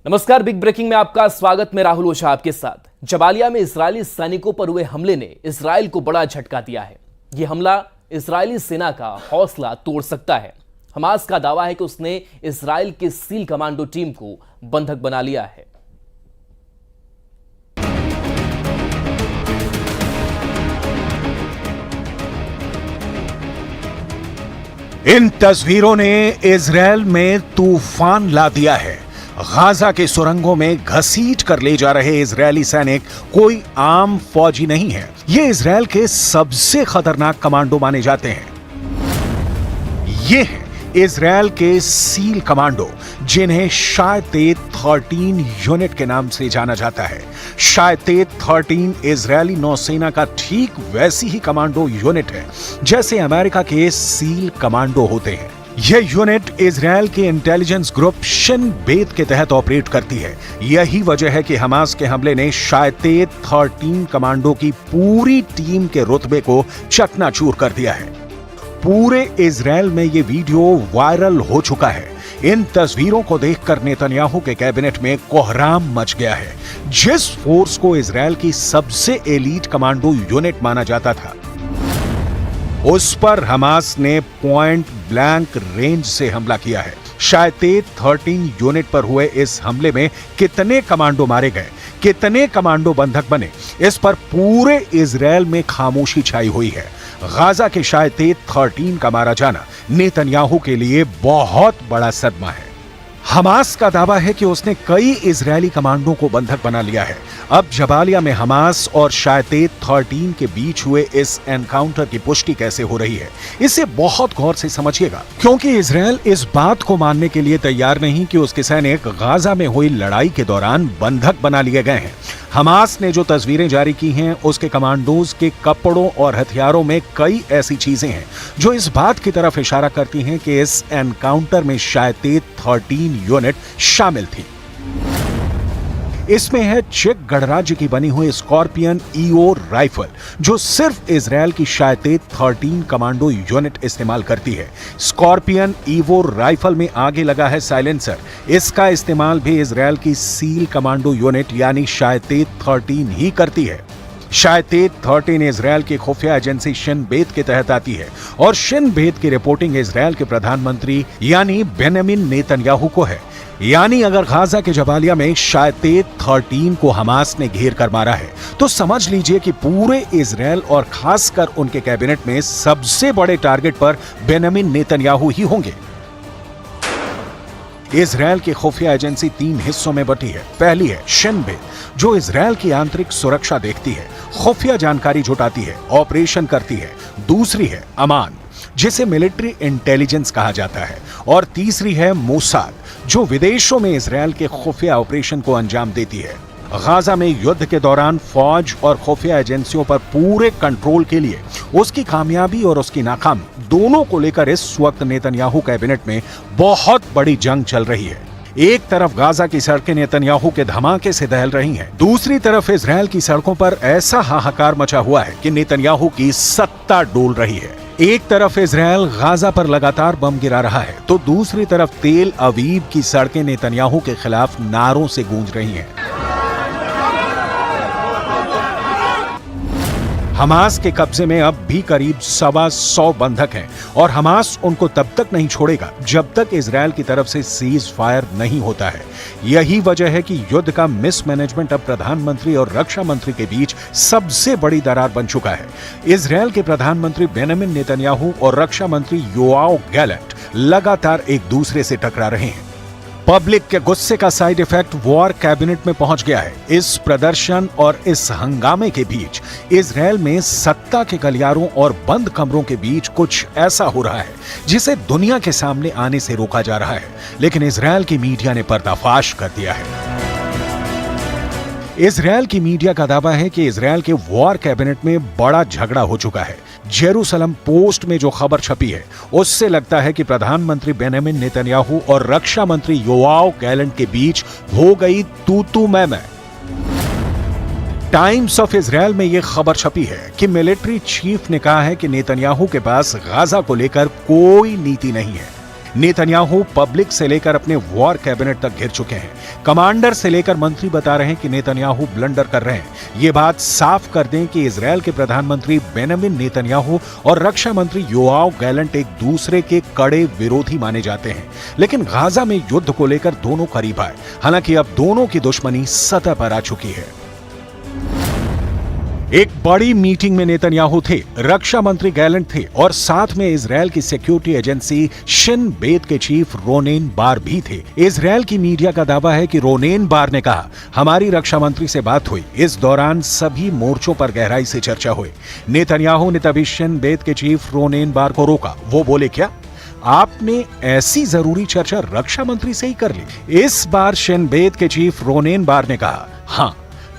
नमस्कार, big breaking में आपका स्वागत। मैं राहुल ओझा आपके साथ। जबालिया में इजरायली सैनिकों पर हुए हमले ने इजरायल को बड़ा झटका दिया है। यह हमला इजरायली सेना का हौसला तोड़ सकता है। हमास का दावा है कि उसने इजरायल के सील कमांडो टीम को बंधक बना लिया है। इन तस्वीरों ने इजरायल में तूफान ला दिया है। गाजा के सुरंगों में घसीट कर ले जा रहे इजरायली सैनिक कोई आम फौजी नहीं है। ये इजरायल के सबसे खतरनाक कमांडो माने जाते हैं। ये हैं इजरायल के सील कमांडो, जिन्हें शायतेत 13 यूनिट के नाम से जाना जाता है। शायतेत 13 इजरायली नौसेना का ठीक वैसी ही कमांडो यूनिट है जैसे अमेरिका के सील कमांडो होते हैं। यह यूनिट इजरायल के इंटेलिजेंस ग्रुप शिन बेत के तहत ऑपरेट करती है। यही वजह है कि हमास के हमले ने शायतेत 13 कमांडो की पूरी टीम के रुतबे को चकनाचूर कर दिया है। पूरे इजरायल में यह वीडियो वायरल हो चुका है। इन तस्वीरों को देखकर नेतन्याहू के कैबिनेट में कोहराम मच गया है। जिस फोर्स को इजरायल की सबसे एलीट कमांडो यूनिट माना जाता था, उस पर हमास ने पॉइंट ब्लैंक रेंज से हमला किया है। शायतेत 13 यूनिट पर हुए इस हमले में कितने कमांडो मारे गए, कितने कमांडो बंधक बने, इस पर पूरे इजरायल में खामोशी छाई हुई है। गाजा के शायतेत 13 का मारा जाना नेतन्याहू के लिए बहुत बड़ा सदमा है। हमास का दावा है कि उसने कई इजरायली कमांडो को बंधक बना लिया है। अब जबालिया में हमास और शायतेत 13 के बीच हुए इस एनकाउंटर की पुष्टि कैसे हो रही है, इसे बहुत गौर से समझिएगा, क्योंकि इजरायल इस बात को मानने के लिए तैयार नहीं कि उसके सैनिक गाजा में हुई लड़ाई के दौरान बंधक बना लिए गए हैं। हमास ने जो तस्वीरें जारी की हैं, उसके कमांडोज के कपड़ों और हथियारों में कई ऐसी चीजें हैं जो इस बात की तरफ इशारा करती हैं कि इस एनकाउंटर में शायतेत 13 यूनिट शामिल थी। इसमें है चेक गणराज्य की बनी हुई स्कॉर्पियन ईओ राइफल, जो सिर्फ इजरायल की शायतेत 13 कमांडो यूनिट इस्तेमाल करती है। स्कॉर्पियन ईवो राइफल में आगे लगा है साइलेंसर। इसका इस्तेमाल भी इजरायल की सील कमांडो यूनिट यानी शायतेत 13 ही करती है। शायतेत 13 इजरायल की खुफिया एजेंसी शिन बेत के तहत आती है और शिन बेत की रिपोर्टिंग इजरायल के प्रधानमंत्री यानी बेंजामिन नेतन्याहू को है। यानी अगर गाजा के जबालिया में शायतेत 13 को हमास ने घेर कर मारा है, तो समझ लीजिए कि पूरे इजरायल और खासकर उनके कैबिनेट में सबसे बड़े टारगेट पर बेंजामिन नेतन्याहू ही होंगे। इजरायल की खुफिया एजेंसी 3 हिस्सों में बटी है। पहली है शिन बेत, जो इजरायल की आंतरिक सुरक्षा देखती है, खुफिया जानकारी जुटाती है, ऑपरेशन करती है। दूसरी है अमान, जिसे मिलिट्री इंटेलिजेंस कहा जाता है। और तीसरी है मोसाद, जो विदेशों में इजरायल के खुफिया ऑपरेशन को अंजाम देती है। गाजा में युद्ध के दौरान फौज और खुफिया एजेंसियों पर पूरे कंट्रोल के लिए उसकी कामयाबी और उसकी नाकामी दोनों को लेकर इस वक्त नेतन्याहू कैबिनेट में बहुत बड़ी जंग चल रही है। एक तरफ गाजा की सड़कें नेतन्याहू के धमाके से दहल रही हैं, दूसरी तरफ इजरायल की सड़कों पर ऐसा हाहाकार मचा हुआ है कि नेतन्याहू की सत्ता डोल रही है। एक तरफ इजरायल गाजा पर लगातार बम गिरा रहा है, तो दूसरी तरफ तेल अवीव की सड़कें नेतन्याहू के खिलाफ नारों से गूंज रही हैं। हमास के कब्जे में अब भी करीब 125 बंधक हैं और हमास उनको तब तक नहीं छोड़ेगा जब तक इजरायल की तरफ से सीज फायर नहीं होता है। यही वजह है कि युद्ध का मिसमैनेजमेंट अब प्रधानमंत्री और रक्षा मंत्री के बीच सबसे बड़ी दरार बन चुका है। इजरायल के प्रधानमंत्री बेंजामिन नेतन्याहू और रक्षा मंत्री योआव गैलेंट लगातार एक दूसरे से टकरा रहे हैं। पब्लिक के गुस्से का साइड इफेक्ट वॉर कैबिनेट में पहुंच गया है। इस प्रदर्शन और इस हंगामे के बीच इजरायल में सत्ता के गलियारों और बंद कमरों के बीच कुछ ऐसा हो रहा है जिसे दुनिया के सामने आने से रोका जा रहा है, लेकिन इजरायल की मीडिया ने पर्दाफाश कर दिया है। इजरायल की मीडिया का दावा है कि इजरायल के वॉर कैबिनेट में बड़ा झगड़ा हो चुका है। जेरूसलम पोस्ट में जो खबर छपी है, उससे लगता है कि प्रधानमंत्री बेंजामिन नेतन्याहू और रक्षा मंत्री योआव गैलेंट के बीच हो गई तू मैं। टाइम्स ऑफ इजरायल में यह खबर छपी है कि मिलिट्री चीफ ने कहा है कि नेतन्याहू के पास गाजा को लेकर कोई नीति नहीं है। नेतन्याहू पब्लिक से लेकर अपने वॉर कैबिनेट तक घिर चुके हैं। कमांडर से लेकर मंत्री बता रहे हैं कि नेतन्याहू ब्लंडर कर रहे हैं। ये बात साफ कर दें कि इजरायल के प्रधानमंत्री बेंजामिन नेतन्याहू और रक्षा मंत्री योआव गैलेंट एक दूसरे के कड़े विरोधी माने जाते हैं, लेकिन गाजा में युद्ध को लेकर दोनों करीब आए। हालांकि अब दोनों की दुश्मनी सतह पर आ चुकी है। एक बड़ी मीटिंग में नेतन्याहू थे, रक्षा मंत्री गैलेंट थे और साथ में इजरायल की सिक्योरिटी एजेंसी शिन बेत के चीफ रोनेन बार भी थे। इजरायल की मीडिया का दावा है कि रोनेन बार ने कहा, हमारी रक्षा मंत्री से बात हुई, इस दौरान सभी मोर्चों पर गहराई से चर्चा हुई। नेतन्याहू ने तभी शिन बेत के चीफ रोनेन बार को रोका। वो बोले, क्या आपने ऐसी जरूरी चर्चा रक्षा मंत्री से ही कर ली? इस बार शिन बेत के चीफ रोनेन बार ने कहा, हां,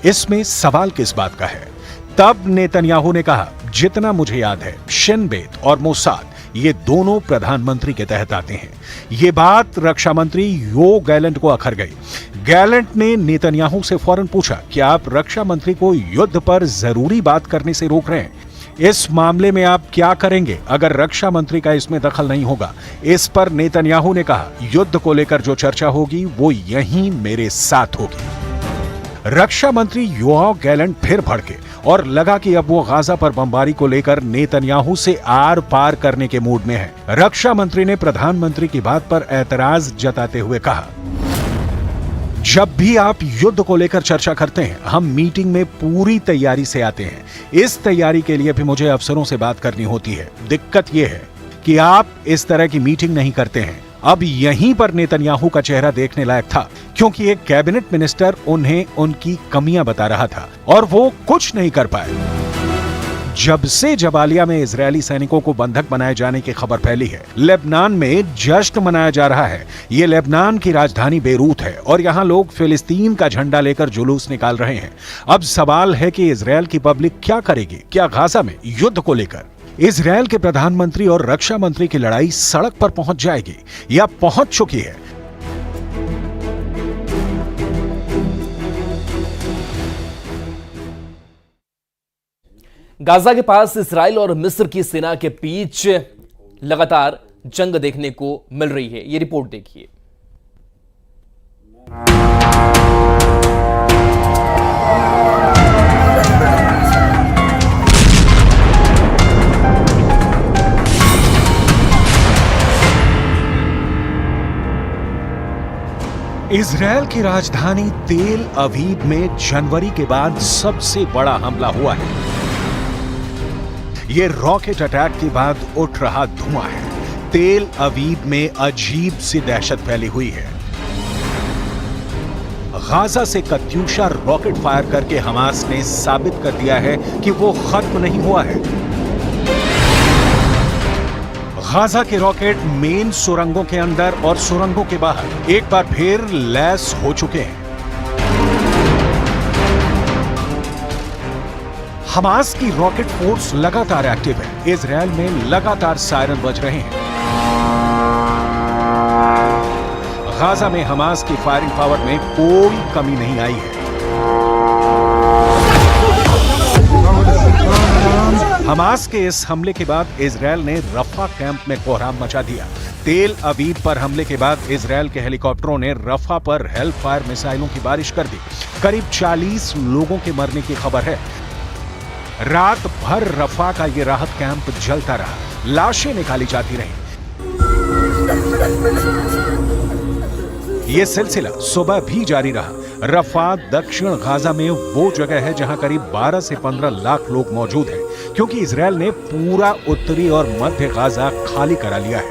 इसमें सवाल किस बात का है? तब नेतन्याहू ने कहा, जितना मुझे याद है शिन बेत और मोसाद ये दोनों प्रधानमंत्री के तहत आते हैं। ये बात रक्षा मंत्री यो गैलेंट को अखर गई। गैलेंट ने नेतन्याहू से फौरन पूछा कि आप रक्षा मंत्री को युद्ध पर जरूरी बात करने से रोक रहे हैं, इस मामले में आप क्या करेंगे अगर रक्षा मंत्री का इसमें दखल नहीं होगा? इस पर नेतन्याहू ने कहा, युद्ध को लेकर जो चर्चा होगी वो यहीं मेरे साथ होगी। रक्षा मंत्री योआव गैलेंट फिर भड़के और लगा कि अब वो गाजा पर बमबारी को लेकर नेतन्याहू से आर पार करने के मूड में है। रक्षा मंत्री ने प्रधानमंत्री की बात पर एतराज जताते हुए कहा, जब भी आप युद्ध को लेकर चर्चा करते हैं, हम मीटिंग में पूरी तैयारी से आते हैं। इस तैयारी के लिए भी मुझे अफसरों से बात करनी होती है। दिक्कत यह है कि आप इस तरह की मीटिंग नहीं करते हैं। अब यहीं पर नेतन्याहू का चेहरा देखने लायक था, क्योंकि एक कैबिनेट मिनिस्टर उन्हें उनकी कमियां बता रहा था और वो कुछ नहीं कर पाए। जब से जबालिया में इजरायली सैनिकों को बंधक बनाए जाने की खबर फैली है, लेबनान में जश्न मनाया जा रहा है। ये लेबनान की राजधानी बेरूत है और यहाँ लोग फिलिस्तीन का झंडा लेकर जुलूस निकाल रहे हैं। अब सवाल है कि इजरायल की पब्लिक क्या करेगी? क्या गाजा में युद्ध को लेकर इजरायल के प्रधानमंत्री और रक्षा मंत्री की लड़ाई सड़क पर पहुंच जाएगी या पहुंच चुकी है? गाजा के पास इजराइल और मिस्र की सेना के बीच लगातार जंग देखने को मिल रही है। ये रिपोर्ट देखिए। इजरायल की राजधानी तेल अवीव में जनवरी के बाद सबसे बड़ा हमला हुआ है। ये रॉकेट अटैक के बाद उठ रहा धुआं है। तेल अवीव में अजीब सी दहशत फैली हुई है। गाजा से कत्यूशा रॉकेट फायर करके हमास ने साबित कर दिया है कि वो खत्म नहीं हुआ है। गाजा के रॉकेट मेन सुरंगों के अंदर और सुरंगों के बाहर एक बार फिर लैस हो चुके हैं। हमास की रॉकेट फोर्स लगातार एक्टिव है। इजरायल में लगातार सायरन बज रहे हैं। गाजा में हमास की फायरिंग पावर में कोई कमी नहीं आई है। हमास के इस हमले के बाद इजरायल ने रफा कैंप में कोहराम मचा दिया। तेल अवीव पर हमले के बाद इजरायल के हेलीकॉप्टरों ने रफा पर हेल फायर मिसाइलों की बारिश कर दी। करीब 40 लोगों के मरने की खबर है। रात भर रफा का ये राहत कैंप जलता रहा, लाशें निकाली जाती रहीं। ये सिलसिला सुबह भी जारी रहा। रफा दक्षिण गाजा में वो जगह है जहां करीब 12 से 15 लाख लोग मौजूद हैं, क्योंकि इजरायल ने पूरा उत्तरी और मध्य गाजा खाली करा लिया है।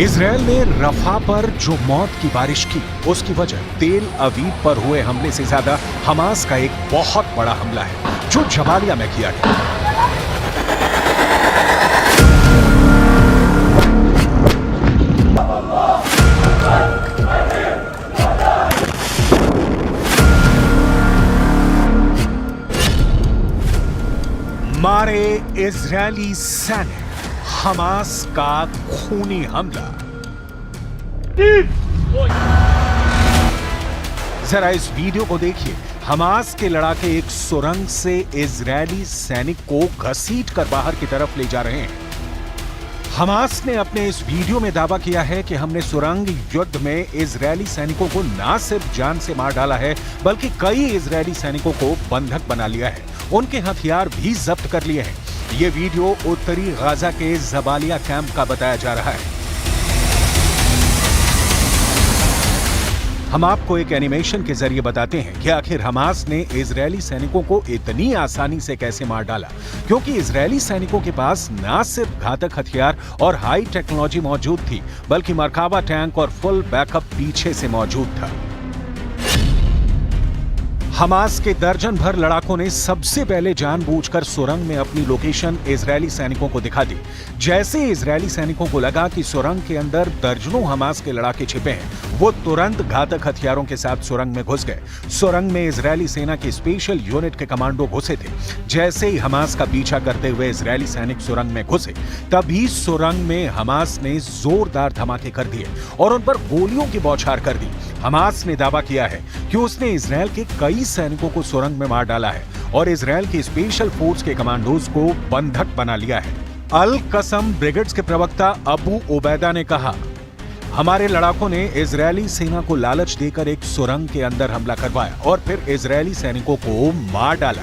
इजरायल ने रफा पर जो मौत की बारिश की, उसकी वजह तेल अवीव पर हुए हमले से ज्यादा हमास का एक बहुत बड़ा हमला है जो जबालिया में किया गया। मारे इजरायली सैनिक, हमास का खूनी हमला। जरा इस वीडियो को देखिए। हमास के लड़ाके एक सुरंग से इजरायली सैनिक को घसीटकर बाहर की तरफ ले जा रहे हैं। हमास ने अपने इस वीडियो में दावा किया है कि हमने सुरंग युद्ध में इजरायली सैनिकों को न सिर्फ जान से मार डाला है, बल्कि कई इजरायली सैनिकों को बंधक बना लिया है। उनके हथियार भी जब्त कर लिए हैं। ये वीडियो उत्तरी गाजा के जबालिया कैंप का बताया जा रहा है। हम आपको एक एनिमेशन के जरिए बताते हैं कि आखिर हमास ने इजरायली सैनिकों को इतनी आसानी से कैसे मार डाला, क्योंकि इजरायली सैनिकों के पास न सिर्फ घातक हथियार और हाई टेक्नोलॉजी मौजूद थी, बल्कि मरकाबा टैंक और फुल बैकअप पीछे से मौजूद था। हमास के दर्जन भर लड़ाकों ने सबसे पहले जानबूझकर सुरंग में अपनी लोकेशन इजरायली सैनिकों को दिखा दी। जैसे इजरायली सैनिकों को लगा कि सुरंग के अंदर दर्जनों हमास के लड़ाके छिपे हैं, वो तुरंत घातक हथियारों के साथ सुरंग में घुस गए। सुरंग में इजरायली सेना की स्पेशल यूनिट के कमांडो घुसे थे। जैसे ही हमास का पीछा करते हुए इजरायली सैनिक सुरंग में घुसे, तभी सुरंग में हमास ने जोरदार धमाके कर दिए और उन पर गोलियों की बौछार कर दी। हमास ने दावा किया है कि उसने इजरायल के कई सैनिकों को सुरंग में मार डाला है और इजरायल की स्पेशल फोर्स के कमांडोज को बंधक बना लिया है। अल कसम ब्रिगेड्स के प्रवक्ता अबू उबैदा ने कहा, हमारे लड़ाकों ने इजरायली सेना को लालच देकर एक सुरंग के अंदर हमला करवाया और फिर इजरायली सैनिकों को मार डाला।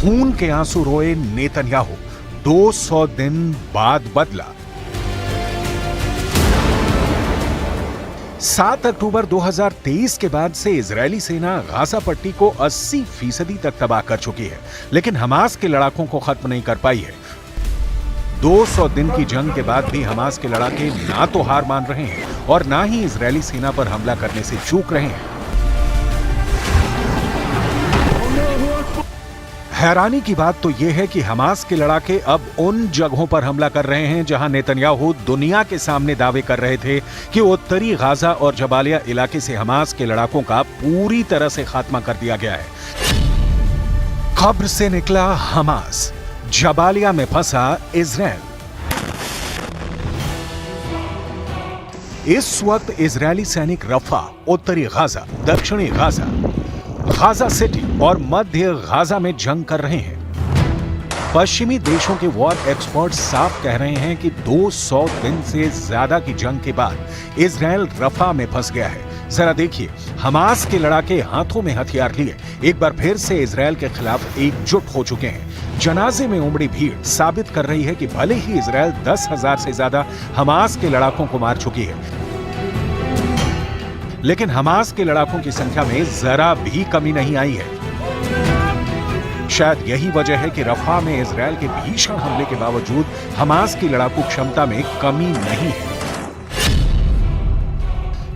खून के आंसू रोए नेतन्याहू 200 दिन बाद बदला। 7 अक्टूबर 2023 के बाद से इजरायली सेना गाजा पट्टी को 80% तक तबाह कर चुकी है, लेकिन हमास के लड़ाकों को खत्म नहीं कर पाई है। 200 दिन की जंग के बाद भी हमास के लड़ाके ना तो हार मान रहे हैं और ना ही इजरायली सेना पर हमला करने से चूक रहे हैं। हैरानी की बात तो यह है कि हमास के लड़ाके अब उन जगहों पर हमला कर रहे हैं जहां नेतन्याहू दुनिया के सामने दावे कर रहे थे कि उत्तरी गाजा और जबालिया इलाके से हमास के लड़ाकों का पूरी तरह से खात्मा कर दिया गया है। कब्र से निकला हमास, जबालिया में फंसा इजरायल। इस वक्त इजरायली सैनिक रफा, उत्तरी गाजा, दक्षिणी गाजा, गाजा सिटी और मध्य गाजा में जंग कर रहे हैं। पश्चिमी देशों के वॉर एक्सपर्ट्स साफ कह रहे हैं कि 200 दिन से ज्यादा की जंग के बाद इजरायल रफा में फंस गया है। जरा देखिए, हमास के लड़ाके हाथों में हथियार लिए एक बार फिर से इजरायल के खिलाफ एकजुट हो चुके हैं। जनाजे में उमड़ी भीड़ साबित कर रही है कि भले ही इजरायल 10,000 से ज्यादा हमास के लड़ाकों को मार चुकी है, लेकिन हमास के लड़ाकों की संख्या में जरा भी कमी नहीं आई है। शायद यही वजह है कि रफा में इजरायल के भीषण हमले के बावजूद हमास की लड़ाकू क्षमता में कमी नहीं है।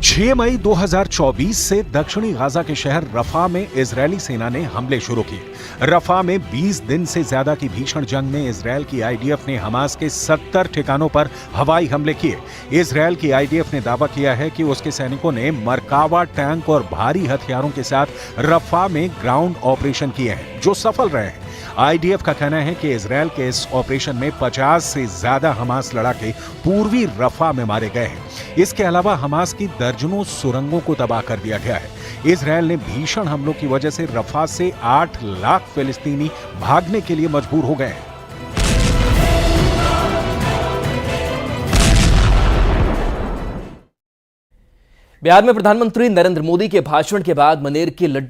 6 मई 2024 से दक्षिणी गाजा के शहर रफा में इजरायली सेना ने हमले शुरू किए। रफा में 20 दिन से ज्यादा की भीषण जंग में इजरायल की आईडीएफ ने हमास के 70 ठिकानों पर हवाई हमले किए। इजरायल की आईडीएफ ने दावा किया है कि उसके सैनिकों ने मरकावा टैंक और भारी हथियारों के साथ रफा में ग्राउंड ऑपरेशन किए हैं, जो सफल रहे हैं। आईडीएफ का कहना है कि इजरायल के इस ऑपरेशन में 50 से ज्यादा हमास लड़ाके पूर्वी रफा में मारे गए हैं। इसके अलावा हमास की दर्जनों सुरंगों को तबाह कर दिया गया है। इजरायल ने भीषण हमलों की वजह से रफा से 8 लाख फिलिस्तीनी भागने के लिए मजबूर हो गए हैं। बिहार में प्रधानमंत्री नरेंद्र मोदी के भाषण के बाद मनेर के लड्डू